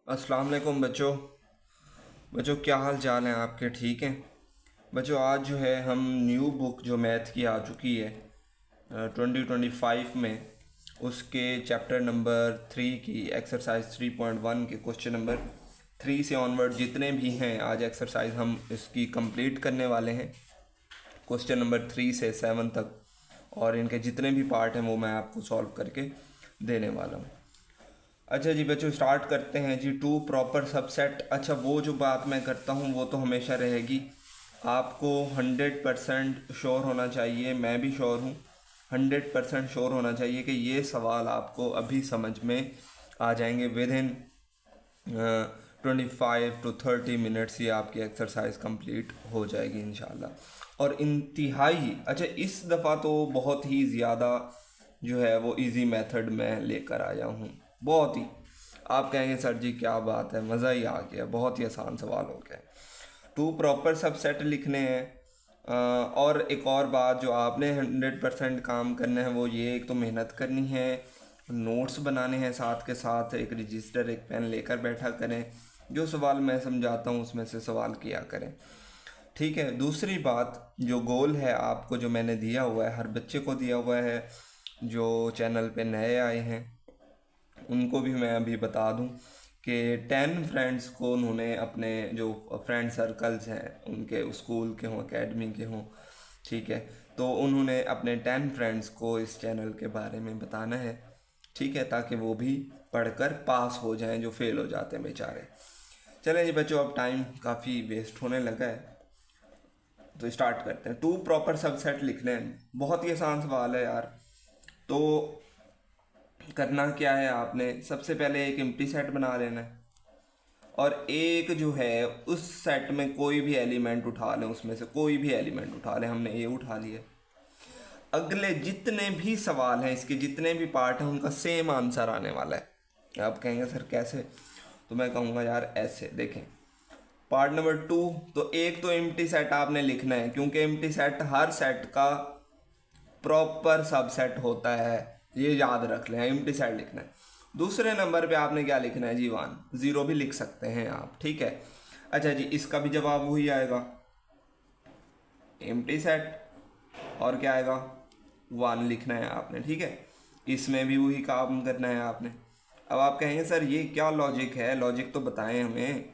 अस्सलाम वालेकुम बच्चों। बच्चों क्या हाल चाल हैं आपके? ठीक हैं बच्चों। आज जो है हम न्यू बुक जो मैथ की आ चुकी है 2025 में, उसके चैप्टर नंबर 3 की एक्सरसाइज 3.1 के क्वेश्चन नंबर 3 से ऑनवर्ड जितने भी हैं आज एक्सरसाइज हम इसकी कंप्लीट करने वाले हैं, क्वेश्चन नंबर 3 से 7 तक। और इनके जितने भी पार्ट हैं वो मैं आपको सॉल्व करके देने वाला हूँ। अच्छा जी बच्चों, स्टार्ट करते हैं जी। To proper subset. अच्छा, वो जो बात मैं करता हूँ वो तो हमेशा रहेगी। आपको 100% श्योर होना चाहिए, मैं भी श्योर हूँ, 100% श्योर होना चाहिए कि ये सवाल आपको अभी समझ में आ जाएंगे। विद इन 25 to 30 मिनट्स ये आपकी एक्सरसाइज कंप्लीट हो जाएगी इंशाल्लाह। और इंतहाई अच्छा, इस दफ़ा तो बहुत ही ज़्यादा जो है वो इजी मेथड में लेकर आया हूँ। बहुत ही, आप कहेंगे सर जी क्या बात है, मज़ा ही आ गया, बहुत ही आसान सवाल हो गया। टू प्रॉपर सबसेट लिखने हैं। और एक और बात जो आपने 100% काम करना है वो ये, एक तो मेहनत करनी है, नोट्स बनाने हैं, साथ के साथ एक रजिस्टर एक पेन लेकर बैठा करें, जो सवाल मैं समझाता हूँ उसमें से सवाल किया करें। ठीक है। दूसरी बात, जो गोल है आपको, जो मैंने दिया हुआ है, हर बच्चे को दिया हुआ है, जो चैनल पे नए आए हैं उनको भी मैं अभी बता दूं कि 10 फ्रेंड्स को उन्होंने, अपने जो फ्रेंड सर्कल्स हैं उनके, स्कूल के हों, एकेडमी के हों, ठीक है, तो उन्होंने अपने 10 फ्रेंड्स को इस चैनल के बारे में बताना है, ठीक है, ताकि वो भी पढ़कर पास हो जाएं जो फेल हो जाते हैं बेचारे। चलें जी बच्चों, अब टाइम काफ़ी वेस्ट होने लगा है तो स्टार्ट करते हैं। टू प्रॉपर सबसेट लिखने हैं, बहुत ही आसान सवाल है यार। तो करना क्या है, आपने सबसे पहले एक एम्प्टी सेट बना लेना है, और एक जो है उस सेट में कोई भी एलिमेंट उठा लें, उसमें से कोई भी एलिमेंट उठा लें। हमने ये उठा लिया। अगले जितने भी सवाल हैं, इसके जितने भी पार्ट हैं, उनका सेम आंसर आने वाला है। आप कहेंगे सर कैसे? तो मैं कहूँगा यार ऐसे देखें। पार्ट नंबर 2, तो एक तो एम्प्टी सेट आपने लिखना है, क्योंकि एम्प्टी सेट हर सेट का प्रॉपर सबसेट होता है, ये याद रख लें, एम्प्टी सेट लिखना है। दूसरे नंबर पे आपने क्या लिखना है जी? 1, 0 भी लिख सकते हैं आप, ठीक है। अच्छा जी, इसका भी जवाब वही आएगा, एम्प्टी सेट, और क्या आएगा? 1 लिखना है आपने, ठीक है। इसमें भी वही काम करना है आपने। अब आप कहेंगे सर ये क्या लॉजिक है, लॉजिक तो बताएं हमें,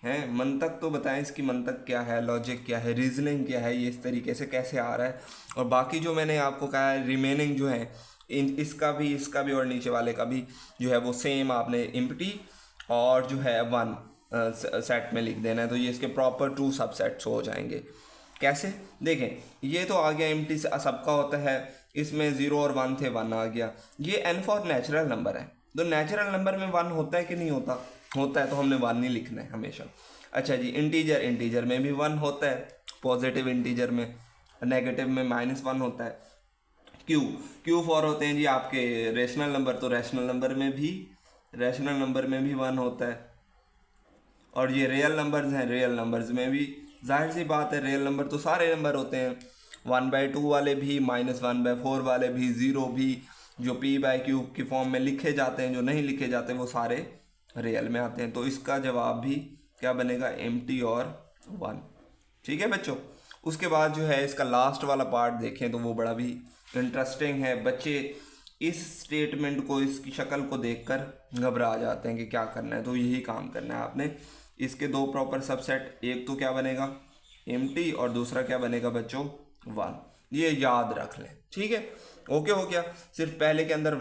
हैं, मंतक तो बताएं, इसकी मंतक क्या है, लॉजिक क्या है, रीजनिंग क्या है, ये इस तरीके से कैसे आ रहा है। और बाकी जो मैंने आपको कहा है रिमेनिंग जो है, इन इसका भी और नीचे वाले का भी जो है वो सेम आपने एम्प्टी और जो है 1 सेट में लिख देना है, तो ये इसके प्रॉपर 2 सबसेट्स हो जाएंगे। कैसे? देखें, ये तो आ गया एम्प्टी सबका होता है, इसमें 0 और 1 थे, 1 आ गया। ये n फॉर नेचुरल नंबर है, तो नेचुरल नंबर में 1 होता है कि नहीं होता? होता है, तो हमने 1 नहीं लिखना है हमेशा। अच्छा जी, इंटीजर में भी 1 होता है, पॉजिटिव इंटीजर में, नेगेटिव में -1 होता है। क्यू क्यू फॉर होते हैं जी आपके रेशनल नंबर, तो रेशनल नंबर में भी 1 होता है। और ये रियल नंबर्स हैं, रियल नंबर्स में भी जाहिर सी बात है, रियल नंबर तो सारे नंबर होते हैं, 1/2 वाले भी, -1/4 वाले भी, 0 भी, जो p/q की फॉर्म में लिखे जाते हैं, जो नहीं लिखे जाते वो सारे रियल में आते हैं। तो इसका जवाब भी क्या बनेगा? एम्प्टी और 1, ठीक है बच्चों। उसके बाद जो है इसका लास्ट वाला पार्ट देखें तो वो बड़ा भी इंटरेस्टिंग है। बच्चे इस स्टेटमेंट को, इसकी शक्ल को देखकर घबरा जाते हैं कि क्या करना है, तो यही काम करना है आपने। इसके 2 प्रॉपर सबसेट, एक तो क्या बनेगा? एम्प्टी, और दूसरा क्या बनेगा बच्चों? 1। ये याद रख लें, ठीक है। ओके हो गया। सिर्फ पहले के अंदर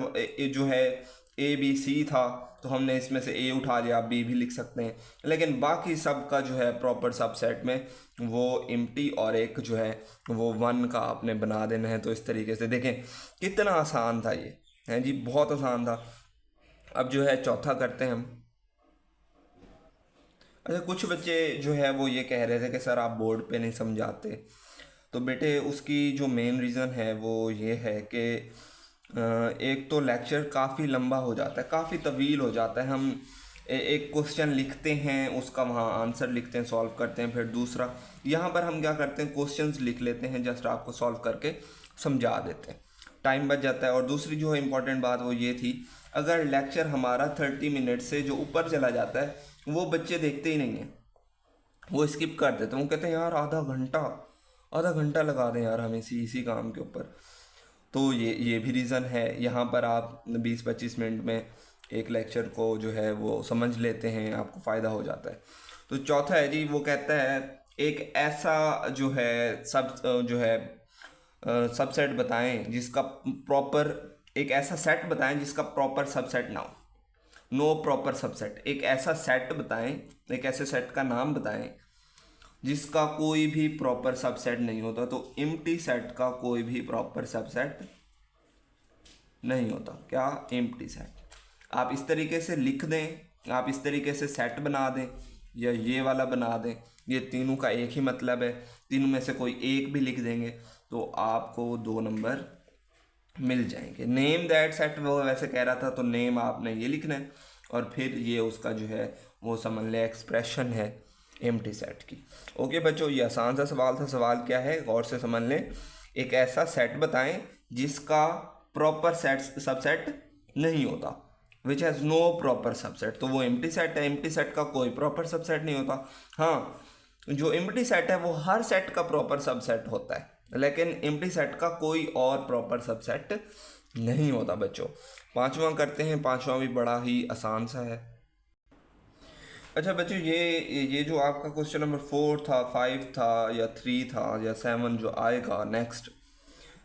जो है ABC था, तो हमने इसमें से A उठा लिया, आप B भी लिख सकते हैं, लेकिन बाकी सब का जो है प्रॉपर सबसेट में वो एम्प्टी और एक जो है वो 1 का आपने बना देना है। तो इस तरीके से देखें कितना आसान था ये, है जी, बहुत आसान था। अब जो है चौथा करते हैं हम। अच्छा, कुछ बच्चे जो है वो ये कह रहे थे कि सर आप बोर्ड पे नहीं समझाते, तो बेटे उसकी जो मेन रीज़न है वो ये है कि एक तो लेक्चर काफ़ी लंबा हो जाता है, काफ़ी तवील हो जाता है। हम एक क्वेश्चन लिखते हैं, उसका वहाँ आंसर लिखते हैं, सॉल्व करते हैं, फिर दूसरा यहाँ पर हम क्या करते हैं, क्वेश्चंस लिख लेते हैं, जस्ट आपको सॉल्व करके समझा देते हैं, टाइम बच जाता है। और दूसरी जो है इम्पॉर्टेंट बात वो ये थी, अगर लेक्चर हमारा 30 मिनट से जो ऊपर चला जाता है वो बच्चे देखते ही नहीं हैं, वो स्किप कर देते हैं। वो कहते हैं यार आधा घंटा लगा दें यार हम इसी काम के ऊपर। तो ये भी रीज़न है। यहाँ पर आप 20-25 मिनट में एक लेक्चर को जो है वो समझ लेते हैं, आपको फ़ायदा हो जाता है। तो चौथा है जी, वो कहता है एक ऐसा जो है सबसेट बताएं जिसका प्रॉपर, एक ऐसा सेट बताएं जिसका प्रॉपर सबसेट ना हो। नो प्रॉपर सबसेट, एक ऐसा सेट बताएं, एक ऐसे सेट का नाम बताएं जिसका कोई भी प्रॉपर सबसेट नहीं होता। तो एम्प्टी सेट का कोई भी प्रॉपर सबसेट नहीं होता। क्या? Empty set. आप इस तरीके से लिख दें, आप इस तरीके से सेट बना दें या ये वाला बना दें, ये तीनों का एक ही मतलब है, तीनों में से कोई एक भी लिख देंगे तो आपको 2 नंबर मिल जाएंगे। नेम दैट सेट वो वैसे कह रहा था, तो नेम आपने ये लिखना है और फिर ये उसका जो है वो समझ लें एक्सप्रेशन है एम्प्टी सेट की। ओके बच्चों, ये आसान सा सवाल था। सवाल क्या है गौर से समझ लें। एक ऐसा सेट बताएं जिसका प्रॉपर सेट सबसेट नहीं होता, which has no proper subset. तो वो एम्प्टी सेट है। एम्प्टी सेट का कोई प्रॉपर सबसेट नहीं होता। हाँ, जो एम्प्टी सेट है वो हर सेट का प्रॉपर सबसेट होता है, लेकिन एम्प्टी सेट का कोई और प्रॉपर सबसेट नहीं होता बच्चों। पांचवा करते हैं। पांचवा भी बड़ा ही आसान सा है। अच्छा बच्चों, ये जो आपका क्वेश्चन नंबर 4 था, 5 था या 3 था या 7 जो आएगा नेक्स्ट,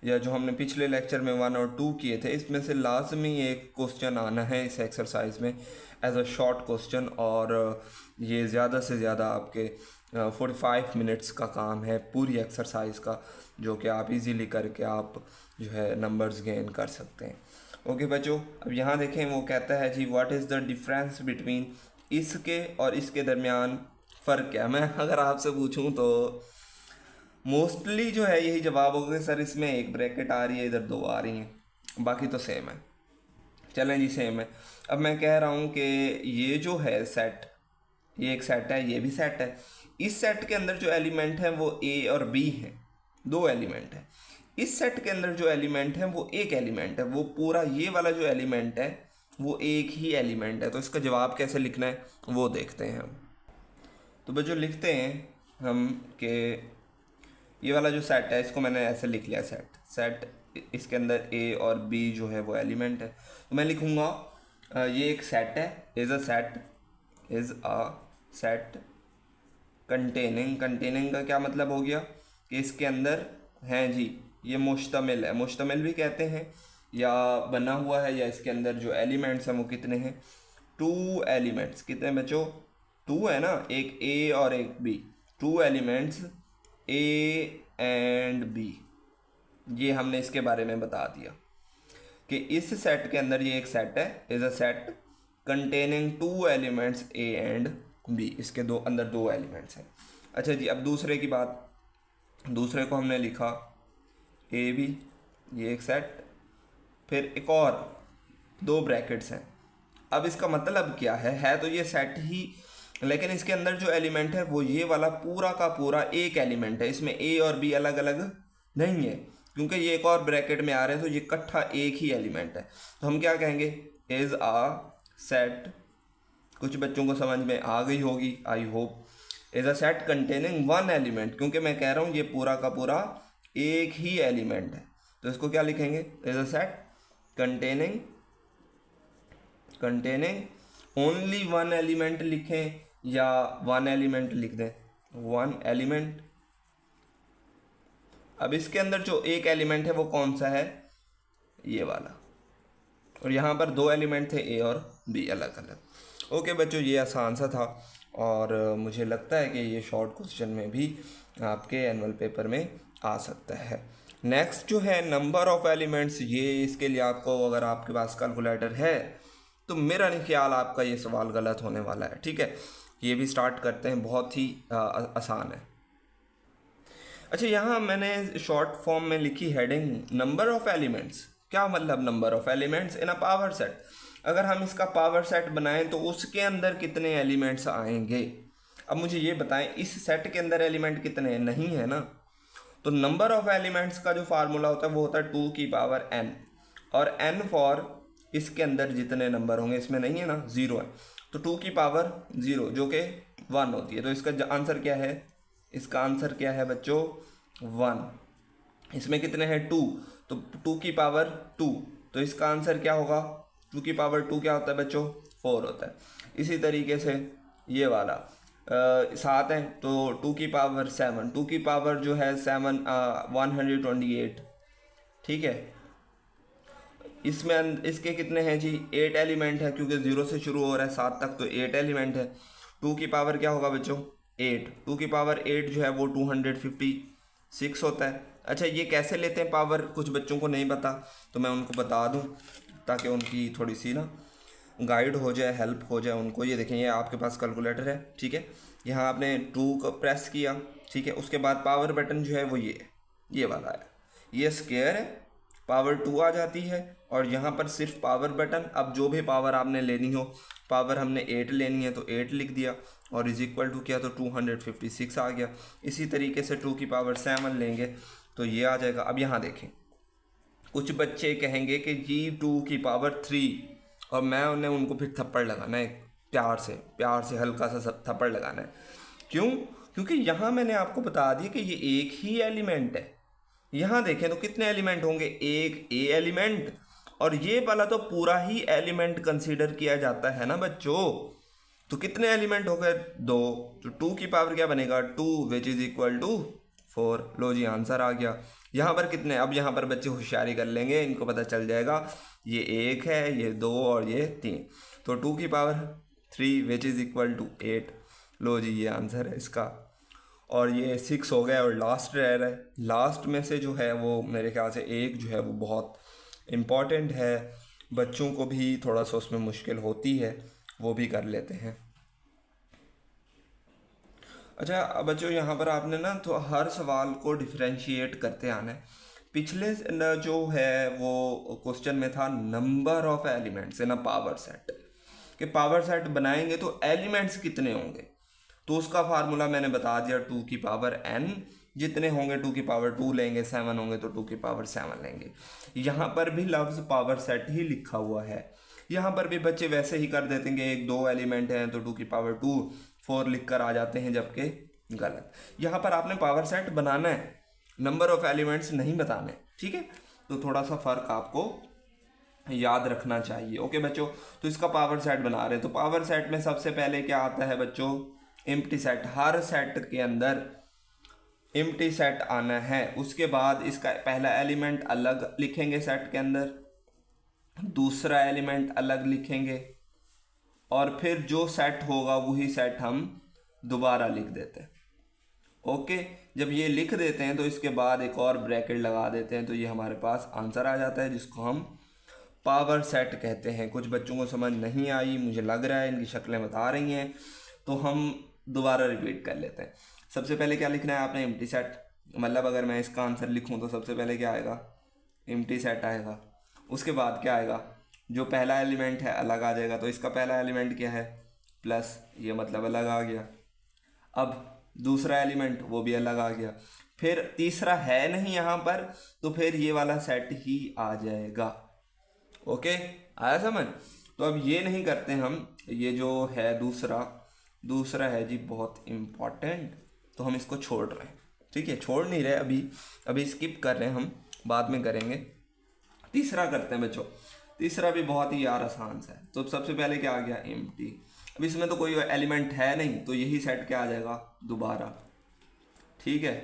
या जो हमने पिछले लेक्चर में 1 और 2 किए थे, इसमें से लाजमी एक क्वेश्चन आना है इस एक्सरसाइज में एज अ शॉर्ट क्वेश्चन। और ये ज़्यादा से ज़्यादा आपके 45 मिनट्स का काम है पूरी एक्सरसाइज का, जो कि आप इजीली करके आप जो है नंबर्स गेन कर सकते हैं। ओके बच्चों, अब यहाँ देखें वो कहता है जी what is the difference between, इसके और इसके दरमियान फ़र्क क्या है। मैं अगर आपसे पूछूं तो मोस्टली जो है यही जवाब होगा कि सर इसमें एक ब्रैकेट आ रही है, इधर 2 आ रही हैं, बाकी तो सेम है। चलें जी, सेम है। अब मैं कह रहा हूँ कि ये जो है सेट, ये एक सेट है, ये भी सेट है। इस सेट के अंदर जो एलिमेंट है वो ए और बी हैं, 2 एलिमेंट है। इस सेट के अंदर जो एलिमेंट है वो एक एलिमेंट है। वो पूरा ये वाला जो एलिमेंट है वो एक ही एलिमेंट है। तो इसका जवाब कैसे लिखना है वो देखते हैं हम। तो बच्चों लिखते हैं हम कि ये वाला जो सेट है इसको मैंने ऐसे लिख लिया, सेट इसके अंदर ए और बी जो है वो एलिमेंट है। तो मैं लिखूँगा ये एक सेट है, इज़ अ सेट कंटेनिंग का क्या मतलब हो गया कि इसके अंदर हैं जी, ये मुश्तमिल है, मुश्तमिल भी कहते हैं या बना हुआ है, या इसके अंदर जो एलिमेंट्स हैं वो कितने हैं, 2 एलिमेंट्स। कितने बच्चों? 2 है ना, एक ए और एक B, 2 elements A and B. ये हमने इसके बारे में बता दिया कि इस सेट के अंदर ये एक सेट है, is a set containing 2 elements A and B. इसके अंदर 2 एलिमेंट्स हैं। अच्छा जी, अब दूसरे की बात, दूसरे को हमने लिखा ए बी, ये एक सेट, फिर एक और 2 ब्रैकेट्स हैं। अब इसका मतलब क्या है तो ये सेट ही, लेकिन इसके अंदर जो एलिमेंट है वो ये वाला पूरा का पूरा एक एलिमेंट है। इसमें ए और बी अलग अलग नहीं है, क्योंकि ये एक और ब्रैकेट में आ रहे हैं, तो ये इकट्ठा एक ही एलिमेंट है। तो हम क्या कहेंगे, इज अ सेट, कुछ बच्चों को समझ में आ गई होगी I hope, is a set containing 1 element, क्योंकि मैं कह रहा हूँ ये पूरा का पूरा एक ही एलिमेंट है। तो इसको क्या लिखेंगे, is a set containing only 1 element लिखें या 1 एलिमेंट लिख दें, 1 एलिमेंट। अब इसके अंदर जो एक एलिमेंट है वो कौन सा है, ये वाला, और यहाँ पर 2 एलिमेंट थे ए और बी अलग अलग। ओके बच्चों, ये आसान सा था और मुझे लगता है कि ये शॉर्ट क्वेश्चन में भी आपके एनुअल पेपर में आ सकता है। नेक्स्ट जो है नंबर ऑफ एलिमेंट्स, ये इसके लिए आपको अगर आपके पास कैलकुलेटर है तो मेरा नहीं ख्याल आपका ये सवाल गलत होने वाला है। ठीक है, ये भी स्टार्ट करते हैं, बहुत ही आसान है। अच्छा, यहाँ मैंने शॉर्ट फॉर्म में लिखी हेडिंग नंबर ऑफ एलिमेंट्स। क्या मतलब number of elements in a power set? अगर हम इसका पावर सेट बनाएं तो उसके अंदर कितने एलिमेंट्स आएंगे। अब मुझे ये बताएं इस सेट के अंदर एलिमेंट कितने हैं, नहीं है ना। तो नंबर ऑफ एलिमेंट्स का जो फार्मूला होता है वो होता है 2 की पावर n, और n फॉर इसके अंदर जितने नंबर होंगे, इसमें नहीं है ना, 0 है, तो 2 की पावर 0 जो कि 1 होती है। तो इसका आंसर क्या है, इसका आंसर क्या है बच्चों, 1। इसमें कितने हैं, 2, तो 2 की पावर 2, तो इसका आंसर क्या होगा, 2 की पावर 2 क्या होता है बच्चों, 4 होता है। इसी तरीके से ये वाला 7 है, तो 2 की पावर 7, 2 की पावर जो है 7 128, ठीक है। इसमें इसके कितने हैं जी, 8 एलिमेंट है, क्योंकि 0 से शुरू हो रहा है 7 तक, तो 8 एलिमेंट है। 2 की पावर क्या होगा बच्चों, 8, 2 की पावर 8 जो है वो 256 होता है। अच्छा, ये कैसे लेते हैं पावर, कुछ बच्चों को नहीं पता, तो मैं उनको बता दूं ताकि उनकी थोड़ी सी ना गाइड हो जाए, हेल्प हो जाए उनको। ये देखें, ये आपके पास कैलकुलेटर है, ठीक है, यहाँ आपने 2 को प्रेस किया, ठीक है, उसके बाद पावर बटन जो है वो ये वाला है, ये स्क्वायर है, पावर 2 आ जाती है, और यहाँ पर सिर्फ पावर बटन। अब जो भी पावर आपने लेनी हो, पावर हमने 8 लेनी है तो 8 लिख दिया, और इज इक्वल टू किया तो 256 आ गया। इसी तरीके से 2 की पावर 7 लेंगे तो ये आ जाएगा। अब यहाँ देखें, कुछ बच्चे कहेंगे कि जी 2 की पावर 3, और मैं उन्हें उनको फिर थप्पड़ लगाना है, प्यार से हल्का सा थप्पड़ लगाना है। क्यों, क्योंकि यहाँ मैंने आपको बता दिया कि ये एक ही एलिमेंट है। यहाँ देखें तो कितने एलिमेंट होंगे, एक ए एलिमेंट, और ये वाला तो पूरा ही एलिमेंट कंसीडर किया जाता है ना बच्चों। तो कितने एलिमेंट हो गए, 2, तो 2 की पावर क्या बनेगा, 2 विच इज इक्वल टू 4। लो जी, आंसर आ गया। यहाँ पर कितने, अब यहाँ पर बच्चे होशियारी कर लेंगे, इनको पता चल जाएगा ये 1 है, ये 2 और ये 3, तो 2 की power 3 which is equal to 8। लो जी, ये आंसर है इसका। और ये 6 हो गया, और लास्ट रह रहा है। लास्ट में से जो है वो मेरे ख्याल से एक जो है वो बहुत इम्पॉर्टेंट है, बच्चों को भी थोड़ा सा उसमें मुश्किल होती है, वो भी कर लेते हैं। अच्छा, अब बच्चों यहाँ पर आपने ना तो हर सवाल को डिफ्रेंशिएट करते आना है। पिछले जो है वो क्वेश्चन में था number of elements in a power set, कि पावर सेट बनाएंगे तो एलिमेंट्स कितने होंगे, तो उसका फार्मूला मैंने बता दिया, 2 की पावर n, जितने होंगे 2 की पावर 2 लेंगे, 7 होंगे तो 2 की पावर 7 लेंगे। यहाँ पर भी लफ्ज़ पावर सेट ही लिखा हुआ है, यहाँ पर भी बच्चे वैसे ही कर देते हैं, एक 2 एलिमेंट हैं तो 2 की पावर 2 4 लिख कर आ जाते हैं, जबकि गलत। यहाँ पर आपने पावर सेट बनाना है, नंबर ऑफ एलिमेंट्स नहीं बताने, ठीक है। तो थोड़ा सा फ़र्क आपको याद रखना चाहिए। ओके बच्चों, तो इसका पावर सेट बना रहे हैं, तो पावर सेट में सबसे पहले क्या आता है बच्चों, एम्प्टी सेट। हर सेट के अंदर एम्प्टी सेट आना है। उसके बाद इसका पहला एलिमेंट अलग लिखेंगे सेट के अंदर, दूसरा एलिमेंट अलग लिखेंगे, और फिर जो सेट होगा वही सेट हम दोबारा लिख देते हैं। ओके, जब ये लिख देते हैं तो इसके बाद एक और ब्रैकेट लगा देते हैं, तो ये हमारे पास आंसर आ जाता है, जिसको हम पावर सेट कहते हैं। कुछ बच्चों को समझ नहीं आई, मुझे लग रहा है इनकी शक्लें बता रही हैं, तो हम दोबारा रिपीट कर लेते हैं। सबसे पहले क्या लिखना है आपने, एम्प्टी सेट। मतलब अगर मैं इसका आंसर लिखूं तो सबसे पहले क्या आएगा, एम्प्टी सेट आएगा। उसके बाद क्या आएगा, जो पहला एलिमेंट है अलग आ जाएगा, तो इसका पहला एलिमेंट क्या है, प्लस, ये मतलब अलग आ गया। अब दूसरा एलिमेंट वो भी अलग आ गया, फिर तीसरा है नहीं यहाँ पर, तो फिर ये वाला सेट ही आ जाएगा। ओके, आया समझ। तो अब ये नहीं करते हम, ये जो है दूसरा है जी बहुत इम्पॉर्टेंट, तो हम इसको छोड़ रहे हैं, ठीक है, छोड़ नहीं रहे, अभी स्किप कर रहे हैं, हम बाद में करेंगे। तीसरा करते हैं बच्चों, तीसरा भी बहुत ही यार आसान सा है। तो सबसे पहले क्या आ गया, एम्प्टी। अब इसमें तो कोई एलिमेंट है नहीं, तो यही सेट क्या आ जाएगा दोबारा, ठीक है,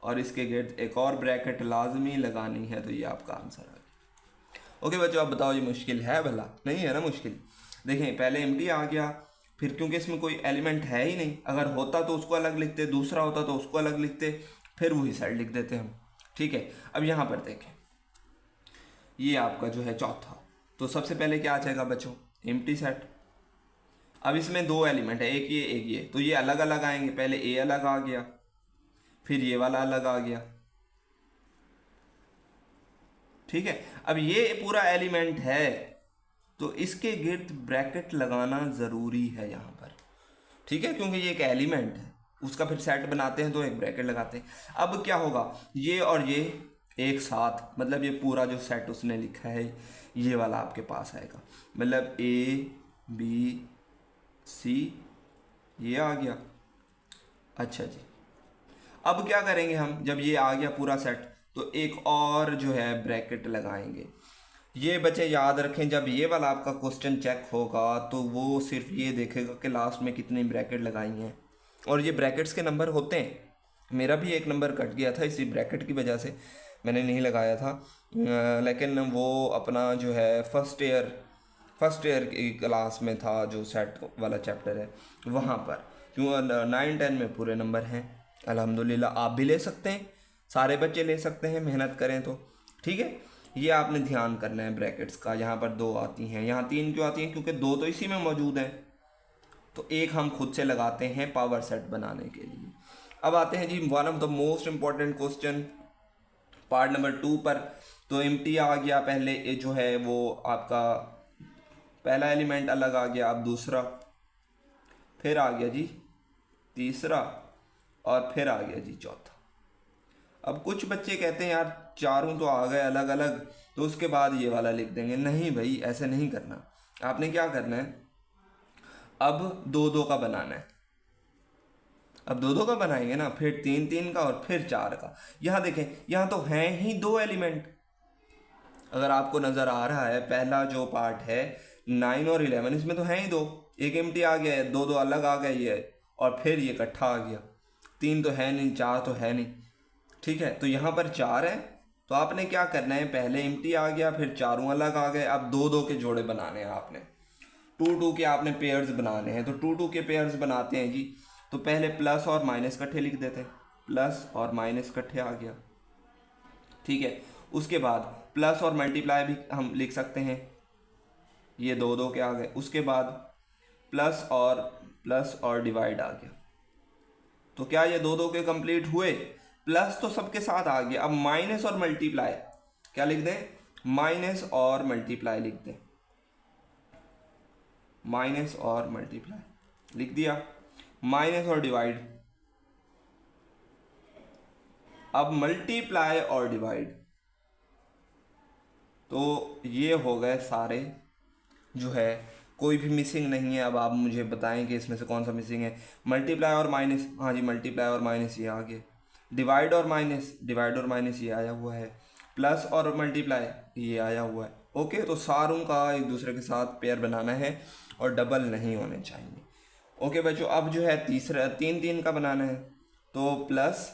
और इसके गेट एक और ब्रैकेट लाजमी लगानी है, तो ये आपका आंसर आ गया। ओके बच्चों, अब बताओ ये मुश्किल है भला, नहीं है ना मुश्किल। देखें, पहले एम्प्टी आ गया, फिर क्योंकि इसमें कोई एलिमेंट है ही नहीं, अगर होता तो उसको अलग लिखते, दूसरा होता तो उसको अलग लिखते, फिर वही सेट लिख देते हम, ठीक है। अब यहाँ पर देखें, ये आपका जो है चौथा, तो सबसे पहले क्या आ जाएगा बच्चों, एम्प्टी सेट। अब इसमें 2 एलिमेंट है, एक ये, तो ये अलग अलग आएंगे, पहले ए अलग आ गया, फिर ये वाला अलग आ गया, ठीक है। अब ये पूरा एलिमेंट है, तो इसके गिर्द ब्रैकेट लगाना ज़रूरी है यहाँ पर, ठीक है, क्योंकि ये एक एलिमेंट है, उसका फिर सेट बनाते हैं तो एक ब्रैकेट लगाते हैं। अब क्या होगा, ये और ये एक साथ, मतलब ये पूरा जो सेट उसने लिखा है ये वाला आपके पास आएगा, मतलब ABC ये आ गया। अच्छा जी, अब क्या करेंगे हम, जब ये आ गया पूरा सेट तो एक और जो है ब्रैकेट लगाएंगे। ये बच्चे याद रखें, जब ये वाला आपका क्वेश्चन चेक होगा तो वो सिर्फ ये देखेगा कि लास्ट में कितनी ब्रैकेट लगाई हैं, और ये ब्रैकेट्स के नंबर होते हैं। मेरा भी एक नंबर कट गया था इसी ब्रैकेट की वजह से, मैंने नहीं लगाया था, लेकिन वो अपना जो है फर्स्ट ईयर की क्लास में था, जो सेट वाला चैप्टर है वहाँ पर, क्यों 9-10 में पूरे नंबर हैं। अल्हम्दुलिल्लाह आप भी ले सकते हैं, सारे बच्चे ले सकते हैं मेहनत करें तो, ठीक है। ये आपने ध्यान करना है ब्रैकेट्स का। यहाँ पर 2 आती हैं, यहाँ 3 क्यों आती हैं, क्योंकि 2 तो इसी में मौजूद हैं, तो एक हम खुद से लगाते हैं पावर सेट बनाने के लिए। अब आते हैं जी one of the most important question part number 2 पर। तो एम्प्टी आ गया पहले, ये जो है वो आपका पहला एलिमेंट अलग आ गया, अब दूसरा, फिर आ गया जी तीसरा, और फिर आ गया जी चौथा। अब कुछ बच्चे कहते हैं यार चारों तो आ गए अलग अलग, तो उसके बाद ये वाला लिख देंगे। नहीं भाई, ऐसे नहीं करना। आपने क्या करना है, अब 2-2 का बनाना है। अब 2-2 का बनाएंगे ना, फिर 3-3 का, और फिर 4 का। यहाँ देखें, यहाँ तो हैं ही 2 एलिमेंट। अगर आपको नज़र आ रहा है पहला जो पार्ट है 9 और 11, इसमें तो हैं ही 2, एक एम्प्टी आ गया है, 2-2 अलग आ गए ये, और फिर ये इकट्ठा आ गया। 3 तो है नहीं, 4 तो है नहीं, ठीक है। तो यहाँ पर 4 है, तो आपने क्या करना है, पहले एम्प्टी आ गया, फिर चारों अलग आ गए, अब 2-2 के जोड़े बनाने हैं आपने, 2-2 के आपने पेयर्स बनाने हैं। तो 2-2 के पेयर्स बनाते हैं जी, तो पहले प्लस और माइनस इकट्ठे लिख देते हैं, प्लस और माइनस इकट्ठे आ गया, ठीक है। उसके बाद प्लस और मल्टीप्लाई भी हम लिख सकते हैं, ये 2-2 के आ गए। उसके बाद प्लस और डिवाइड आ गया। तो क्या ये 2-2 के कंप्लीट हुए, प्लस तो सबके साथ आ गया। अब माइनस और मल्टीप्लाई क्या लिख दें, माइनस और मल्टीप्लाई लिख दें, माइनस और मल्टीप्लाई लिख दिया। माइनस और डिवाइड, अब मल्टीप्लाई और डिवाइड, तो ये हो गए सारे जो है, कोई भी मिसिंग नहीं है। अब आप मुझे बताएं कि इसमें से कौन सा मिसिंग है। मल्टीप्लाई और माइनस, हाँ जी मल्टीप्लाई और माइनस ये आ गए। डिवाइड और माइनस ये आया हुआ है। प्लस और मल्टीप्लाई ये आया हुआ है। ओके, तो सारों का एक दूसरे के साथ पेयर बनाना है और डबल नहीं होने चाहिए। ओके बच्चों, अब जो है तीसरा 3-3 का बनाना है, तो प्लस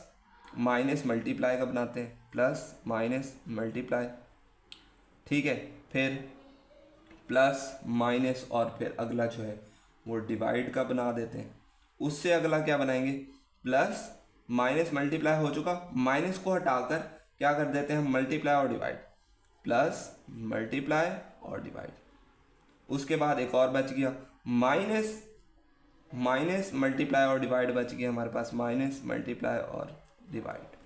माइनस मल्टीप्लाई का बनाते हैं, प्लस माइनस मल्टीप्लाई, ठीक है। फिर प्लस माइनस, और फिर अगला जो है वो डिवाइड का बना देते हैं। उससे अगला क्या बनाएंगे, प्लस माइनस मल्टीप्लाई हो चुका, माइनस को हटाकर क्या कर देते हैं, मल्टीप्लाई और डिवाइड, प्लस मल्टीप्लाई और डिवाइड। उसके बाद एक और बच गया, माइनस मल्टीप्लाई और डिवाइड बच गया हमारे पास, माइनस मल्टीप्लाई और डिवाइड।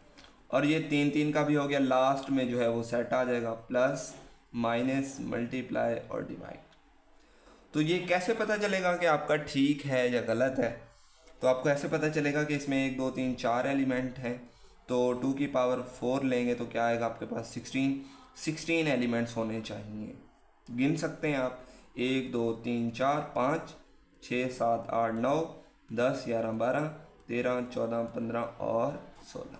और ये 3-3 का भी हो गया। लास्ट में जो है वो सेट आ जाएगा, प्लस माइनस मल्टीप्लाई और डिवाइड। तो ये कैसे पता चलेगा कि आपका ठीक है या गलत है, तो आपको ऐसे पता चलेगा कि इसमें 1 2 3 4 एलिमेंट हैं, तो 2 की पावर 4 लेंगे तो क्या आएगा आपके पास 16 एलिमेंट्स होने चाहिए। गिन सकते हैं आप, 1 2 3 4 5 6 7 8 9 10 11 12 13 14 15 और 16।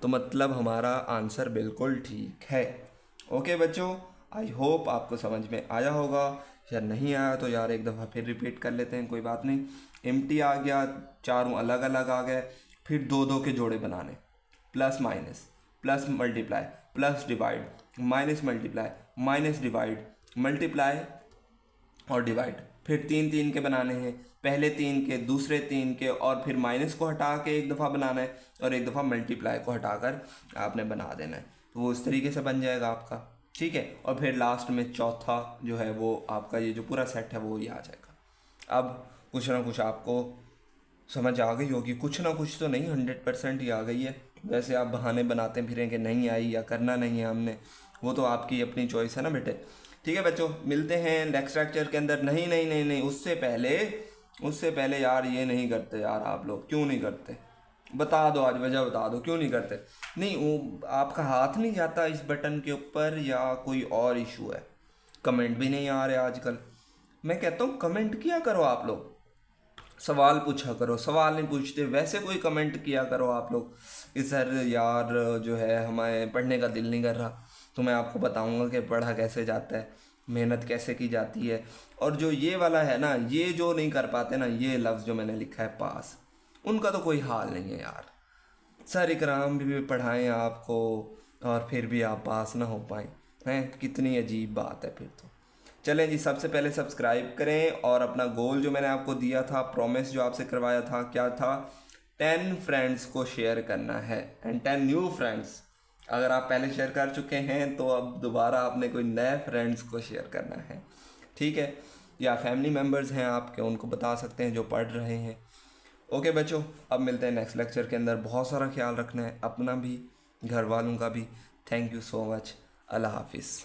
तो मतलब हमारा आंसर बिल्कुल ठीक है। ओके बच्चों, आई होप आपको समझ में आया होगा, या नहीं आया तो यार एक दफ़ा फिर रिपीट कर लेते हैं, कोई बात नहीं। एम्प्टी आ गया, चारों अलग अलग आ गए, फिर 2-2 के जोड़े बनाने, plus minus, plus multiply, plus divide, minus multiply, minus divide, multiply और डिवाइड। फिर 3-3 के बनाने हैं, पहले 3 के, दूसरे 3 के, और फिर माइनस को हटा के एक दफ़ा बनाना है, और एक दफ़ा मल्टीप्लाई को हटाकर आपने बना देना है। तो वो इस तरीके से बन जाएगा आपका, ठीक है। और फिर लास्ट में चौथा जो है वो आपका ये जो पूरा सेट है वो ही आ जाएगा। अब कुछ ना कुछ आपको समझ आ गई होगी, कुछ ना कुछ तो नहीं, 100% ही आ गई है। वैसे आप बहाने बनाते फिरें कि नहीं आई या करना नहीं है हमने, वो तो आपकी अपनी चॉइस है ना बेटे। ठीक है बच्चों, मिलते हैं नेक्स्ट लेक्चर के अंदर। नहीं नहीं नहीं नहीं, उससे पहले यार ये नहीं करते यार, आप लोग क्यों नहीं करते? बता दो, आज वजह बता दो क्यों नहीं करते। नहीं, वो आपका हाथ नहीं जाता इस बटन के ऊपर या कोई और इशू है? कमेंट भी नहीं आ रहे आजकल। मैं कहता हूँ कमेंट किया करो आप लोग, सवाल पूछा करो। सवाल नहीं पूछते वैसे कोई कमेंट किया करो आप लोग कि सर यार जो है हमें पढ़ने का दिल नहीं कर रहा, तो मैं आपको बताऊंगा कि पढ़ा कैसे जाता है, मेहनत कैसे की जाती है। और जो ये वाला है ना, ये जो नहीं कर पाते ना, ये लफ्ज़ जो मैंने लिखा है पास, उनका तो कोई हाल नहीं है यार। सर इकराम भी पढ़ाएं आपको और फिर भी आप पास ना हो पाए, हैं? कितनी अजीब बात है फिर तो। चलें जी, सबसे पहले सब्सक्राइब करें और अपना गोल जो मैंने आपको दिया था, प्रॉमिस जो आपसे करवाया था, क्या था? 10 फ्रेंड्स को शेयर करना है एंड 10 न्यू फ्रेंड्स। अगर आप पहले शेयर कर चुके हैं तो अब दोबारा आपने कोई नए फ्रेंड्स को शेयर करना है, ठीक है? या फैमिली मेम्बर्स हैं आपके, उनको बता सकते हैं जो पढ़ रहे हैं। ओके बच्चों, अब मिलते हैं नेक्स्ट लेक्चर के अंदर। बहुत सारा ख्याल रखना है अपना भी, घर वालों का भी। Thank you so much. अल्लाह हाफिज़।